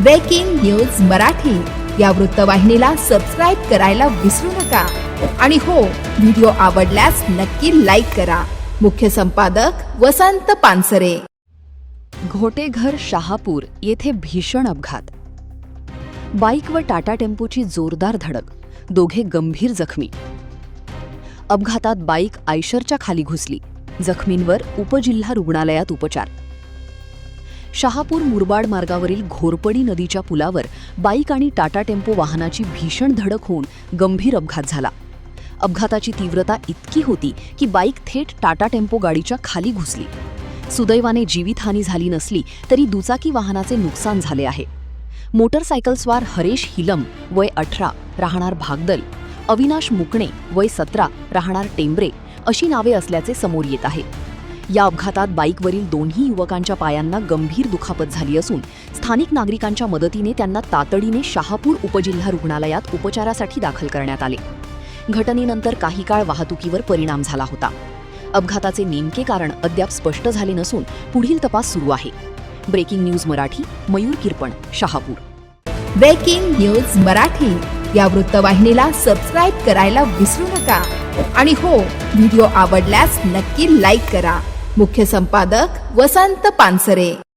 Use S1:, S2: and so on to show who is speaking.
S1: Breaking news Marathi या वृत्तवाहिनीला subscribe करायला विसरू नका आणि हो, व्हिडिओ आवडल्यास नक्की लाईक करा। मुख्य संपादक वसंत पानसरे।
S2: घोटेघर शहापूर येथे भीषण अपघात। बाईक व टाटा टेम्पोची जोरदार धडक, दोघे गंभीर जखमी। अपघातात बाईक आयशरच्या खाली घुसली, जखमींवर उपजिल्हा रुग्णालयात उपचार। शहापूर मुरबाड मार्गावरील घोरपडी नदीच्या पुलावर बाईक आणि टाटा टेम्पो वाहनाची भीषण धडक होऊन गंभीर अपघात झाला। अपघाताची तीव्रता इतकी होती की बाईक थेट टाटा टेम्पो गाडीच्या खाली घुसली। सुदैवाने जीवितहानी झाली नसली तरी दुचाकी वाहनाचे नुकसान झाले आहे। मोटरसायकलस्वार हरेश हिलम वय 18 राहणार भागदल, अविनाश मुकणे वय 17 राहणार टेंबरे अशी नावे असल्याचे समोर येत आहे। या अपघातात बाईकवरील दोन्ही युवकांच्या पायांना गंभीर दुखापत झाली असून स्थानिक नागरिकांच्या मदतीने त्यांना तातडीने शहापूर उपजिल्हा रुग्णालयात उपचारासाठी दाखल करण्यात आले। घटनेनंतर काही काळ वाहतुकीवर परिणाम झाला होता। अपघाताचे नेमके कारण अद्याप स्पष्ट झाले नसून पुढील तपास सुरू आहे। Breaking news Marathi, Mayur Kirpan, Shahapur.
S1: Breaking news Marathi या वृत्तवाहिनीला सबस्क्राईब करायला विसरू नका आणि हो, व्हिडिओ आवडल्यास नक्की लाईक करा। मुख्य संपादक वसंत पानसरे।